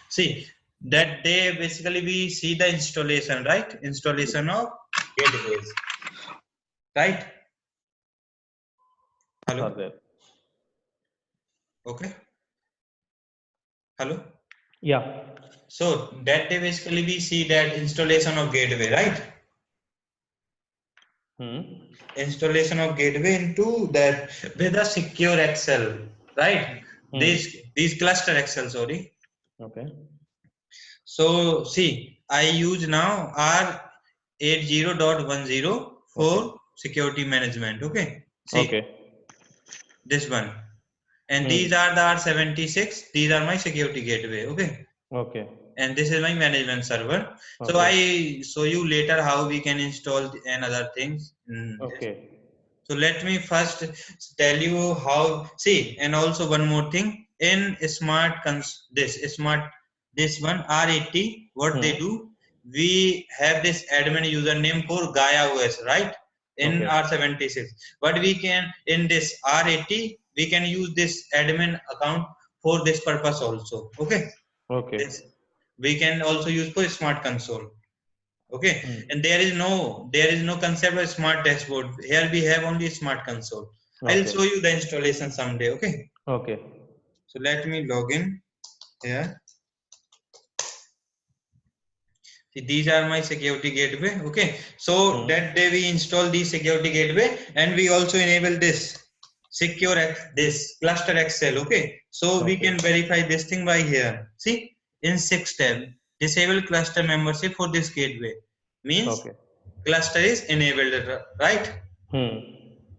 See, that day basically we see the installation, right? Installation of gateways, right? Hello. Are there? Okay. Hello. Yeah. So that day basically we see that installation of gateway, right? Installation of gateway into that with a secure Excel, right? These cluster Excel, sorry. Okay. So see, I use now R80.10 for security management. Okay. See, Okay. this one. And these are the R76. These are my security gateway. Okay. Okay. And this is my management server. So Okay. I show you later how we can install and other things in this. Okay. So let me first tell you how. See, and also one more thing in this one R80. What they do? We have this admin username for Gaia OS, right? In R76. But we can in this R80 we can use this admin account for this purpose also. Okay. Okay. This we can also use for smart console. Okay. And there is no concept of smart dashboard. Here we have only smart console. I'll show you the installation someday. Okay. Okay. So let me log in here. See, these are my security gateway. Okay. So that day we install the security gateway and we also enable this this cluster Excel. Okay. So we can verify this thing by here. See, in 6 tab, disable cluster membership for this gateway. Means cluster is enabled, right?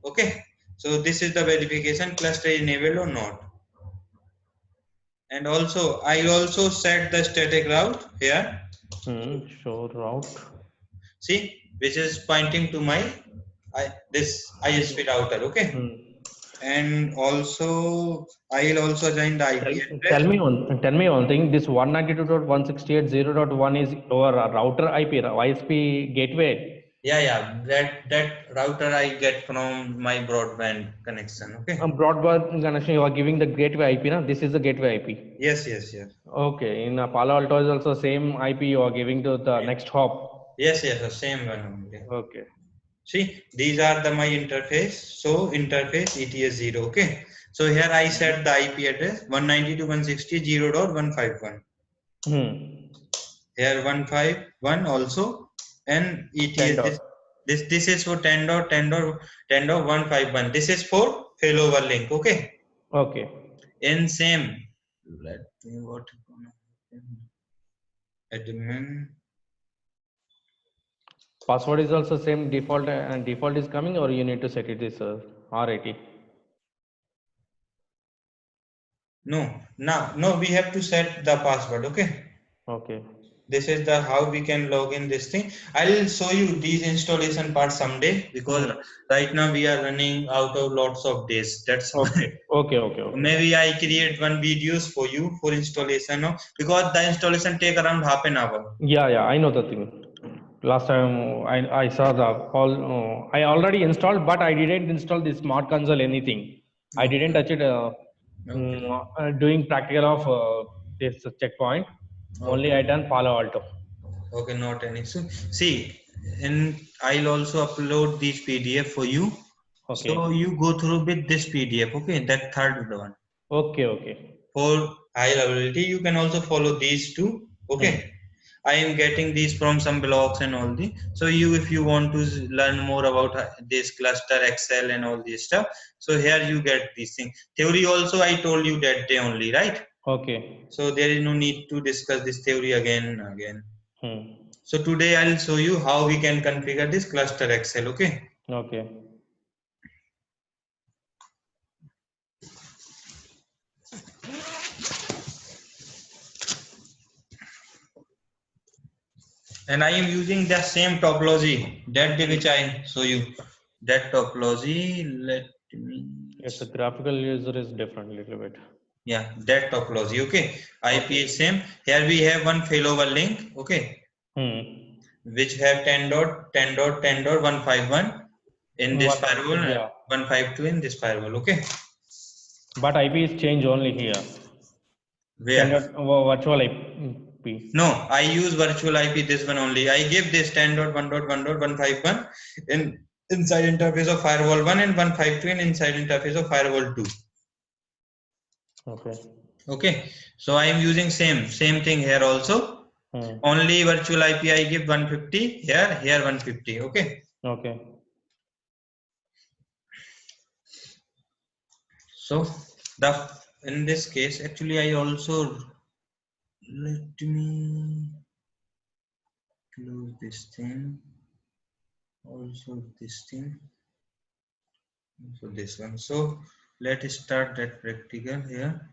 Okay. So this is the verification cluster is enabled or not. And also I'll also set the static route here. Show route. See, which is pointing to my this ISP router. Okay. And also I'll also assign the IP address. Tell me one thing. This 192.168.0.1 is our router IP, ISP gateway. Yeah. That router I get from my broadband connection. Okay. Broadband connection. You are giving the gateway IP, na? This is the gateway IP. Yes. Okay. In Palo Alto is also same IP you are giving to the next hop. Yes. The same one only. Okay. See, these are my interface. So interface ETS0. Okay. So here I set the IP address 192.168.0.151. Here 151 also, and ETS this is for 10.10.10.151. This is for failover link. Okay. Okay. In same. Let me what admin. Password is also same default, and default is coming, or you need to set it this R80. No, we have to set the password. Okay. Okay. This is the how we can log in this thing. I'll show you these installation parts someday because right now we are running out of lots of days. That's okay. Maybe I create one videos for you for installation of, because the installation take around half an hour. Yeah, I know the thing. Last time I saw the all. I already installed, but I didn't install the smart console anything. I didn't touch it. Doing practical of this checkpoint. Only I done Palo Alto. Okay, not any. So see, and I'll also upload this PDF for you. Okay. So you go through with this PDF. Okay, that third one. Okay. For high availability, you can also follow these two. Okay. I am getting these from some blogs and all the. So if you want to learn more about this cluster Excel and all this stuff, so here you get these things. Theory also I told you that day only, right? Okay. So there is no need to discuss this theory again. So today I'll show you how we can configure this cluster Excel. Okay. Okay. And I am using the same topology that day which I show you. That topology, let me. Yes, the graphical user is different a little bit. Yeah, that topology. Okay. IP is same. Here we have one failover link. Okay. Which have 10.10.10.151 in this firewall, 152 in this firewall. Okay. But IP is changed only here. Where? Standard virtual IP. No, I use virtual IP, this one only. I give this 10.1.1.151 in inside interface of firewall 1 and 152 in inside interface of firewall 2. Okay. Okay, so I am using same thing here also. Only virtual IP I give 150 here 150. Okay. Okay. So in this case, actually I also, let me close this thing, also this thing, so this one. So let's start that practical here.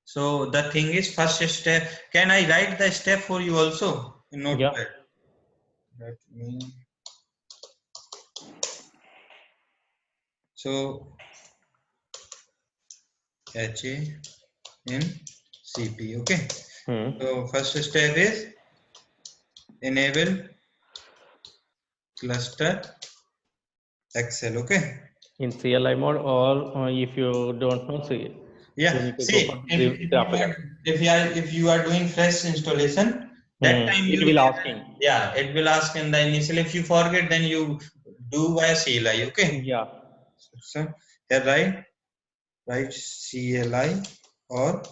So the thing is, first step, can I write the step for you also in notepad? Yeah. Let me. So HA in CP. Okay. So first step is enable cluster Excel. Okay. In CLI mode, or if you don't know, see. Yeah. See, if you are doing fresh installation, that time it will asking. Yeah, it will ask in the initial. If you forget, then you do via CLI. Okay. Yeah. So here write CLI or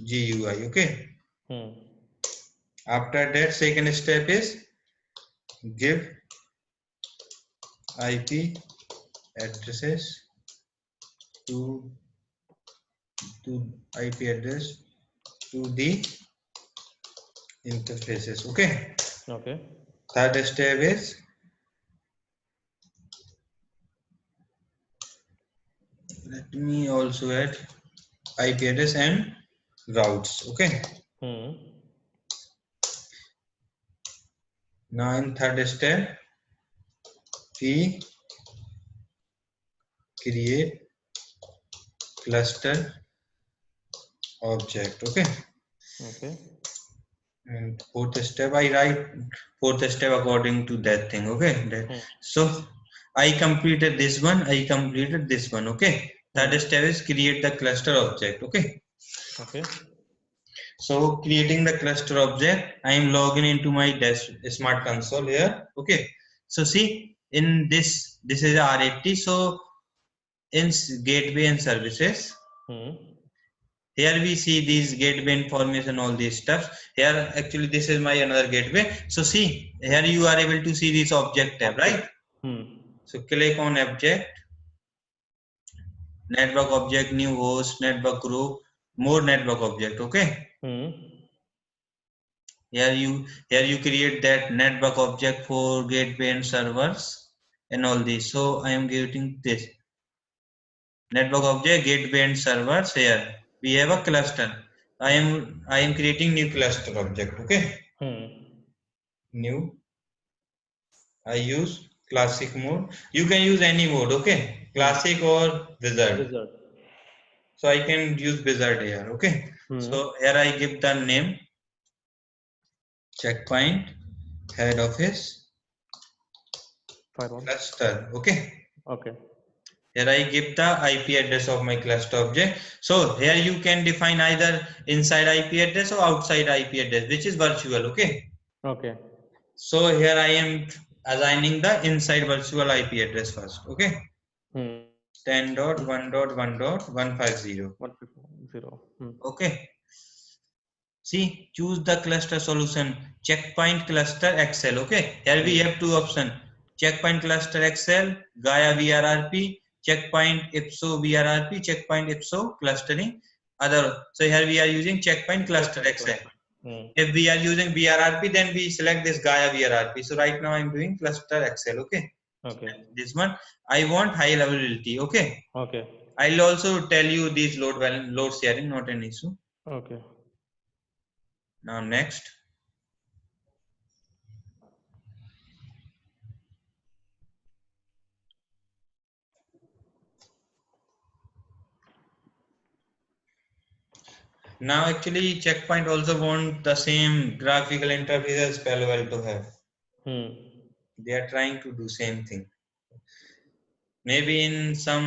GUI. Okay. After that, second step is give IP addresses to IP address to the interfaces. Okay. Okay. Third step is let me also add IP address and routes. Okay. Now in third step, we create cluster object. Okay. Okay. And fourth step, I write fourth step according to that thing. Okay. So I completed this one. I completed this one. Okay. Third step is create the cluster object. Okay. Okay. So creating the cluster object, I am logging into my smart console here. Okay. So see, in this is R80. So in gateway and services, here we see these gateway information, all these stuff. Here actually this is my another gateway. So see, here you are able to see this object tab, right? So click on object, network object, new host, network group, more network object. Okay. Here you create that network object for gateway and servers and all this. So I am getting this network object, gateway and servers. Here we have a cluster. I am creating new cluster object. Okay. New. I use classic mode. You can use any mode. Okay. Classic or wizard. So I can use wizard here. Okay. So here I give the name checkpoint head office cluster. Okay. Okay. Here I give the IP address of my cluster object. So here you can define either inside IP address or outside IP address, which is virtual. Okay. Okay. So here I am assigning the inside virtual IP address first. Okay. 10.1.1.150. Okay. See, choose the cluster solution. Checkpoint cluster Excel. Okay. Here we have two options. Checkpoint cluster Excel, Gaia VRRP, checkpoint IPSO VRRP, checkpoint IPSO clustering. Other. So here we are using checkpoint cluster Excel. If we are using VRRP, then we select this Gaia VRRP. So right now I'm doing cluster Excel. Okay. Okay. This one I want high availability. Okay. Okay. I'll also tell you these load sharing, not an issue. Okay. Now next. Now actually checkpoint also want the same graphical interface as Palo Alto have. They are trying to do same thing. maybe in some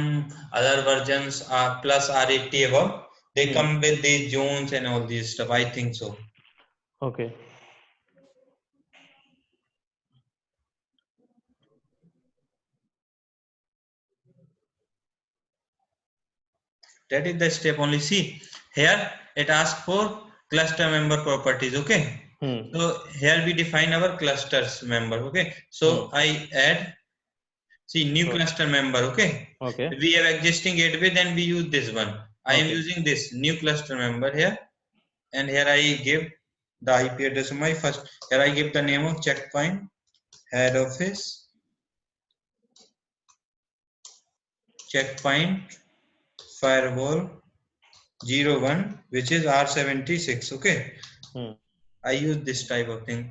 other versions plus R80 above, they come with these zones and all these stuff. I think so. Okay. That is the step only. See here it asks for cluster member properties. Okay. So here we define our clusters member. Okay. So I add, see, new cluster member. Okay. Okay. We have existing gateway, then we use this one. I am Okay. using this new cluster member here, and here I give the IP address of my first. Here I give the name of checkpoint head office checkpoint firewall 01, which is R76. Okay. I use this type of thing,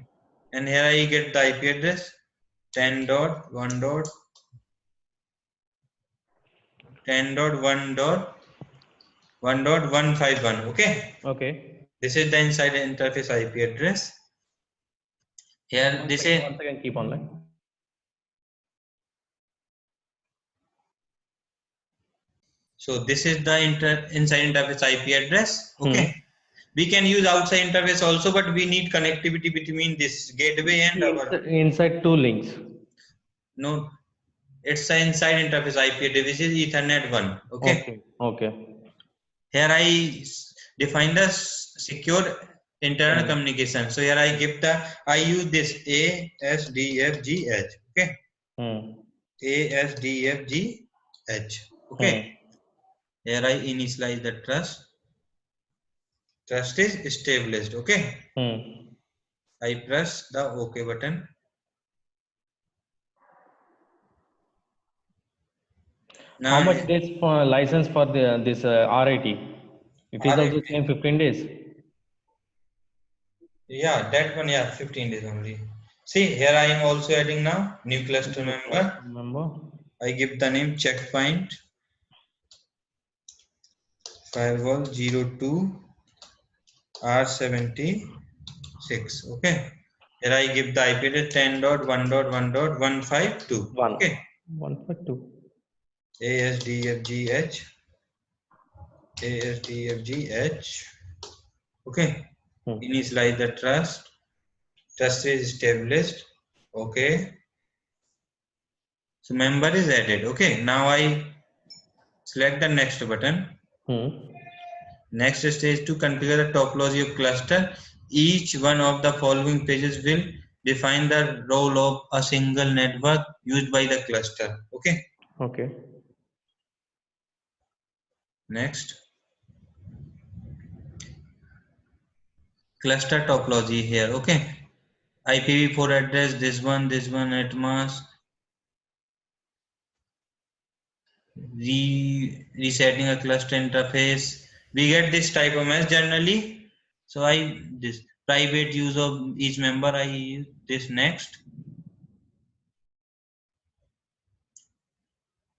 and here I get the IP address 10.1.1.1.151. Okay. Okay. This is the inside interface IP address. Here this is. One second, keep online. So this is the inside interface IP address. Okay. We can use outside interface also, but we need connectivity between this gateway and our inside two links. No, it's an inside interface IP address, which is Ethernet 1. Okay. Okay. Here I define the secure internal communication. So here I give the, I use this ASDFGH. Okay. ASDFGH. Okay. Here I initialize the trust. Trust is established. Okay. I press the OK button. Now, how much days for license for this R80? It is also same 15 days. Yeah, that one. Yeah, 15 days only. See, here I am also adding now new cluster member. I give the name checkpoint firewall 02 R76. Okay. Here I give the IP address 10.1.1.152. Okay. 152. ASDFGH. ASDFGH. Okay. Initialize the trust. Trust is established. Okay. So member is added. Okay. Now I select the next button. Next stage to configure the topology of cluster. Each one of the following pages will define the role of a single network used by the cluster. Okay. Okay. Next. Cluster topology here. Okay. IPv4 address, this one at mask. Resetting a cluster interface. We get this type of mess generally. So this private use of each member, I use this next.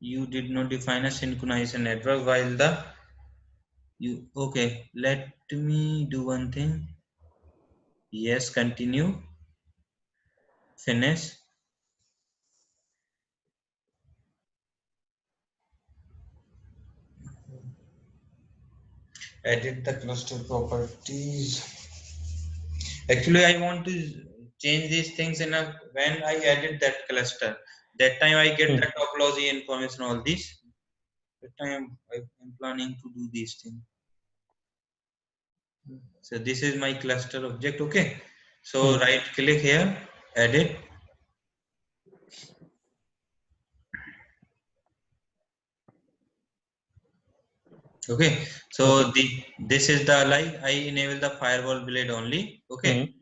You did not define a synchronization network while okay, let me do one thing. Yes, continue. Finish. Edit the cluster properties. Actually, I want to change these things when I edit that cluster. That time I get the topology information, all this. That time I'm planning to do these things. So this is my cluster object. Okay. So right click here, edit. Okay. So this is the I enable the firewall blade only. Okay.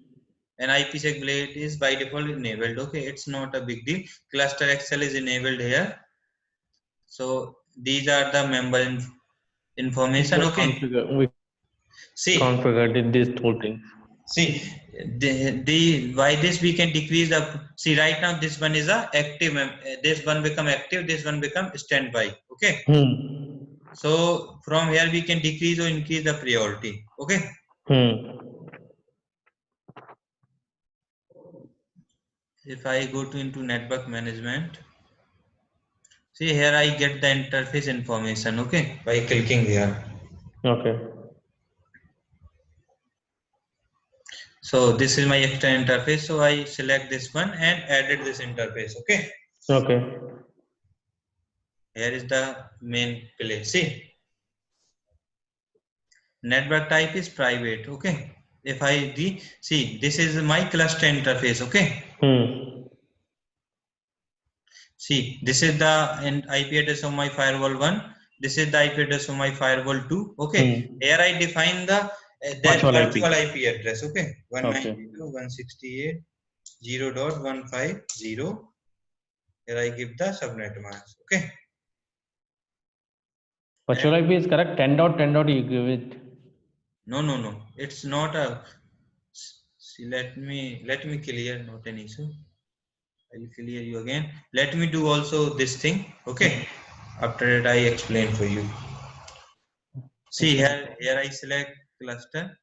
And IPsec blade is by default enabled. Okay, it's not a big deal. Cluster XL is enabled here. So these are the member information. Okay. See, configured this whole thing. See, by this we can decrease the. See, right now this one is a active. This one become active. This one become standby. Okay. So from here we can decrease or increase the priority. Okay. If I go into network management, See here I get the interface information, okay, by clicking here. Okay. So this is my extra interface. So I select this one and added this interface, okay. Okay. Here is the main place. See, network type is private, okay. If I see, this is my cluster interface, okay. See, this is the IP address of my firewall 1. This is the IP address of my firewall 2. Okay. Here I define the that virtual IP address. Okay. 192.168.0.150. Here I give the subnet mask. Okay. Virtual IP is correct. 10.10. You give it. No. It's not a. See, let me clear. Not an issue. I will clear you again. Let me do also this thing. Okay. After that, I explain for you. See here I select cluster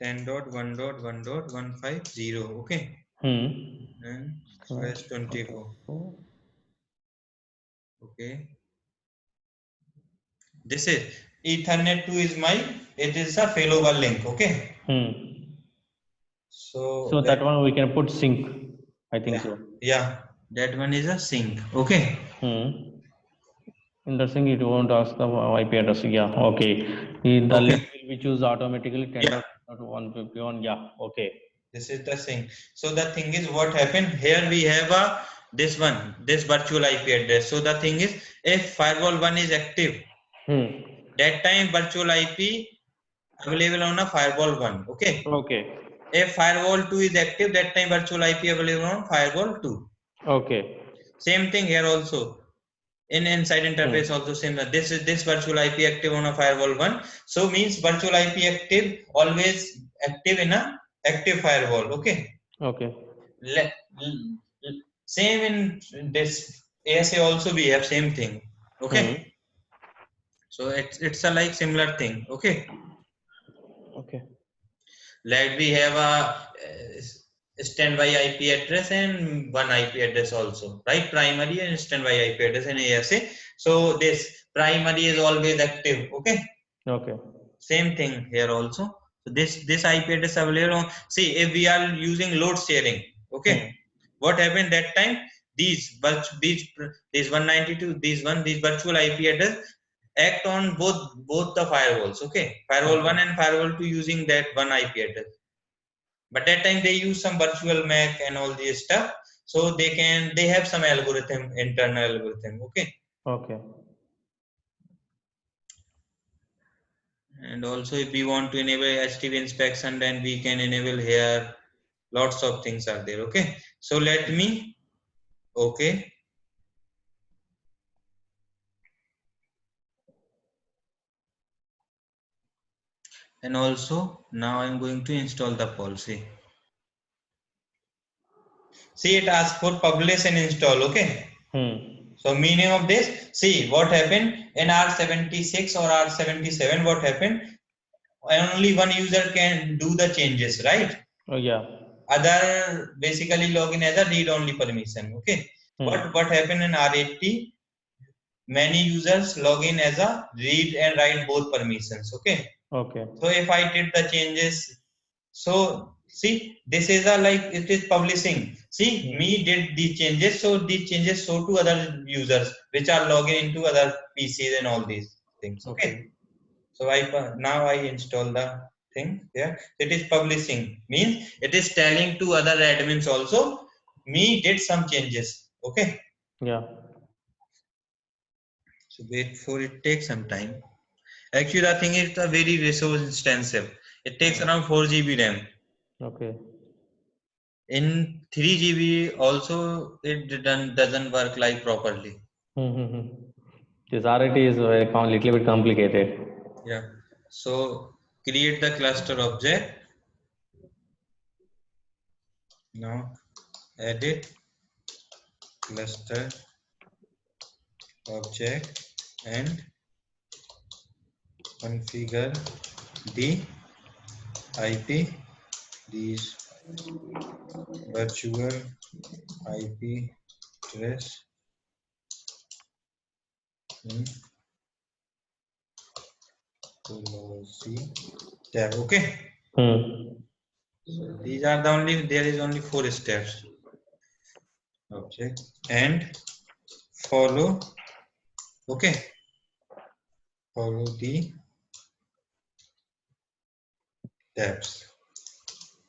10.1.1.150. Okay. And /24. Okay. This is Ethernet 2 is it is a failover link. Okay. So that one we can put sync. I think so. Yeah, that one is a sync. Okay. In the sync, it won't ask the IP address. Yeah. Okay. The link will be choose automatically 10.151. Yeah. Okay. This is the sync. So the thing is, what happened here? We have this virtual IP address. So the thing is, if firewall 1 is active, that time virtual IP available on a firewall 1. Okay. Okay. If firewall 2 is active, that time virtual IP available on firewall 2. Okay. Same thing here also. Inside interface also same. This virtual IP active on a firewall 1. So means virtual IP active always active in a active firewall. Okay. Okay. Same in this ASA also we have same thing. Okay. So it's a like similar thing. Okay. Okay. Like we have a standby IP address and one IP address also, right? Primary and standby IP address in ASA. So this primary is always active. Okay. Okay. Same thing here also. So this IP address available. See, if we are using load sharing, okay, what happened that time? These 192, these virtual IP address act on both the firewalls. Okay, firewall 1 and firewall 2 using that one IP address. But that time they use some virtual MAC and all this stuff, so they have some algorithm, internal algorithm. Okay. Okay. And also if we want to enable HTTP inspection, then we can enable here. Lots of things are there. Okay. So let me, okay. And also now I'm going to install the policy. See, it asks for publish and install. Okay. So meaning of this, see what happened in R76 or R77, what happened? Only one user can do the changes, right? Oh yeah. Other basically login as a read-only permission. Okay. What happened in R80? Many users log in as a read and write both permissions. Okay. Okay. So if I did the changes, so see, this is a like it is publishing. See, me did the changes, so these changes show to other users which are logging into other PCs and all these things. Okay. So now I install the thing. Yeah, it is publishing, means it is telling to other admins also. Me did some changes. Okay. Yeah. So wait for it takes some time. Actually, the thing is very resource intensive. It takes around 4 GB RAM. Okay. In 3 GB also it doesn't work like properly. This RIT is a little bit complicated. Yeah. So create the cluster object. Now edit cluster object and configure the IP, these virtual IP address topology tab. Okay. So these are the only, there is only 4 steps. Object and follow. Okay. Follow the tabs,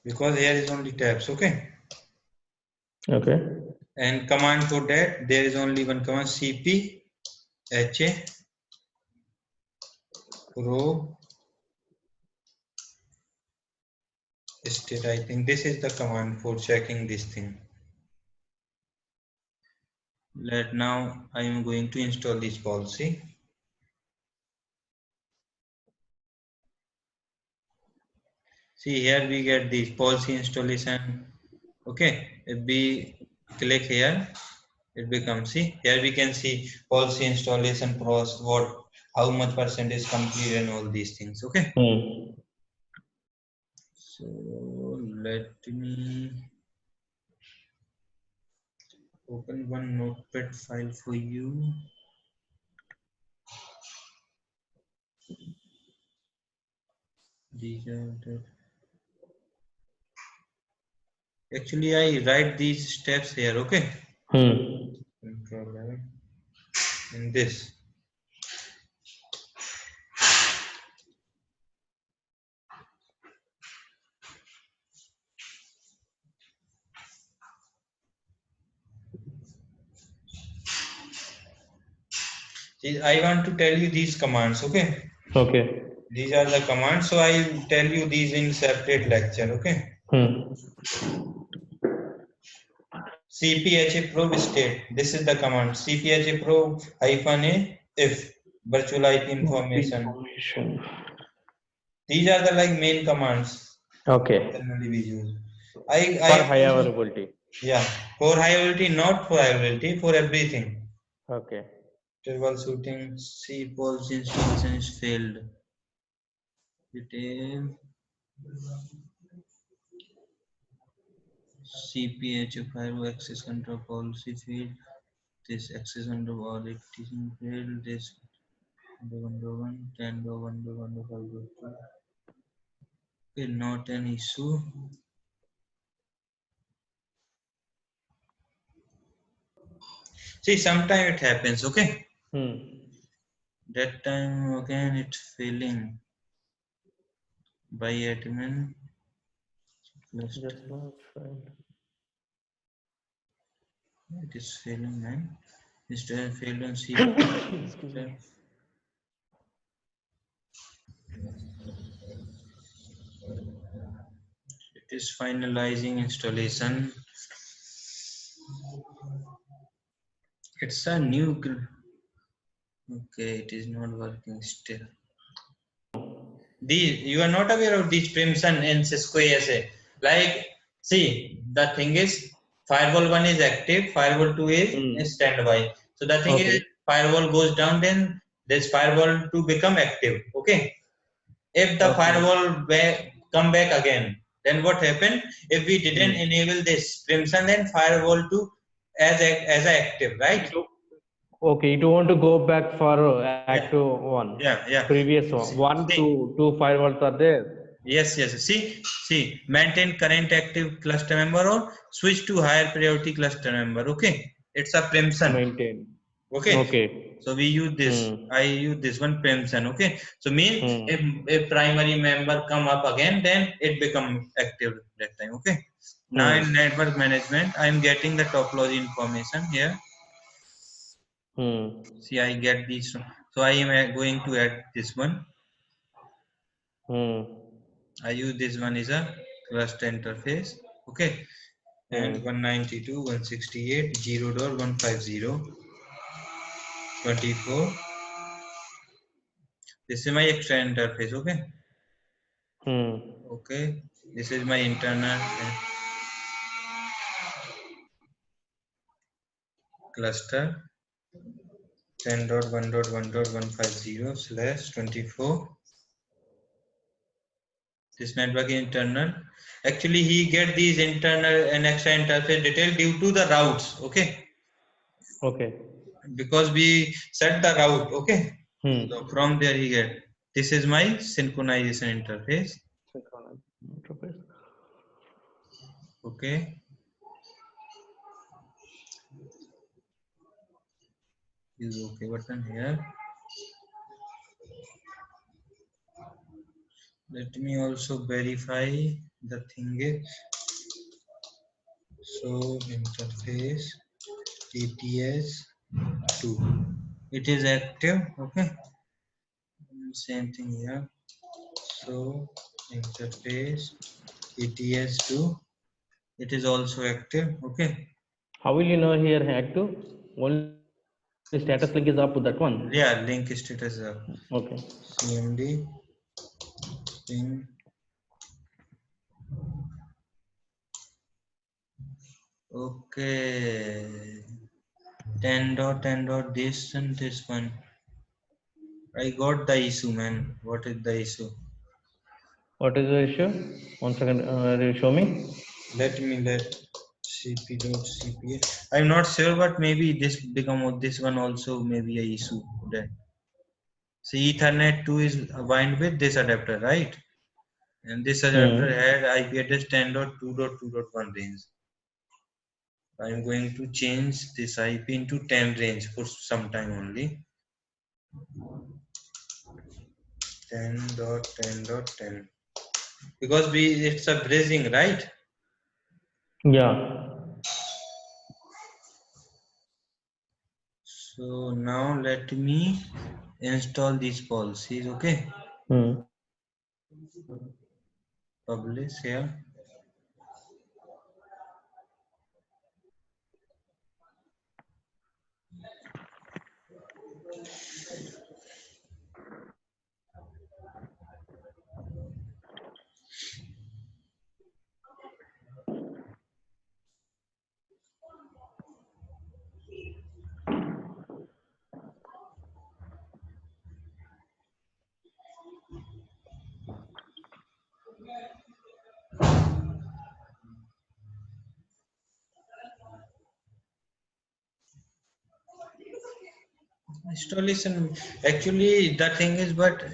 because here is only tabs. Okay. Okay. And command for that, there is only one command, cp ha pro state. I think this is the command for checking this thing. Now I am going to install this policy. See, here we get this policy installation. Okay, if we click here, it becomes, see, here we can see policy installation process, what, how much percent is complete and all these things. Okay. So let me open one notepad file for you. These are the, actually I write these steps here. Okay. Control F in this. See, I want to tell you these commands. Okay. Okay. These are the commands, so I will tell you these in separate lecture. Okay. cpha pro state, this is the command, cpha pro -a if virtual IP information. These are the like main commands. Okay. Generally we use. For high availability. Yeah, for high availability, not for high availability, for everything. Okay. Troubleshooting, C policy installation is failed. Detail. cpha firewall access control policy field. This access under audit teaching failed. This 10.1.1.5.2. Okay, not an issue. See, sometimes it happens. Okay. That time again it's failing by admin. It is failing, man. It's failed on C. It is finalizing installation. It's a new. Okay, it is not working still. You are not aware of this Primson and Cisco ASA. Like, see, the thing is, firewall 1 is active, firewall 2 is standby. So the thing is, firewall goes down, then this firewall 2 become active. Okay. If the firewall come back again, then what happened? If we didn't enable this Primson, then firewall 2 as active, right? Okay, you want to go back for active one. Yeah. Previous one. One to two firewalls are there. Yes. See, maintain current active cluster member or switch to higher priority cluster member. Okay, it's a Primson. Maintain. Okay. So we use this. I use this one Primson. Okay. So means if primary member come up again, then it become active that time. Okay. Now in network management, I am getting the topology information here. See, I get these. So I am going to add this one. I use this one is a cluster interface. Okay. And 192.168.0.150.24. This is my external interface. Okay. Okay. This is my internal cluster 10.1.1.150/24. This network is internal. Actually, he get these internal and external interface detail due to the routes. Okay. because we set the route, okay? Hmm. So from there he get, this is my synchronization interface, okay? Use OK button here. Let me also verify the thing is, so interface ATS2, it is active, okay? Same thing here. So interface ATS2, it is also active, okay? How will you know here active? Only status link is up to that one. Yeah, link status up. Okay. CMD ping. Okay. 10.10. This and this one. I got the issue, man. What is the issue? What is the issue? 1 second. Show me. Let cp.cpa. I'm not sure, but maybe this one also maybe a issue today. See, Ethernet 2 is bind with this adapter, right? And this adapter had IP address 10.2.2.1 range. I'm going to change this IP into 10 range for some time only. 10.10.10 because it's a bridging, right? Yeah. So now let me install these policies, okay? Publish here. Installation, actually the thing is, but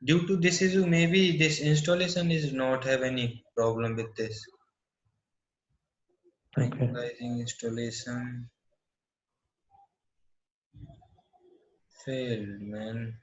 due to this issue, maybe this installation is not have any problem with this. Okay. Finalizing installation failed, man.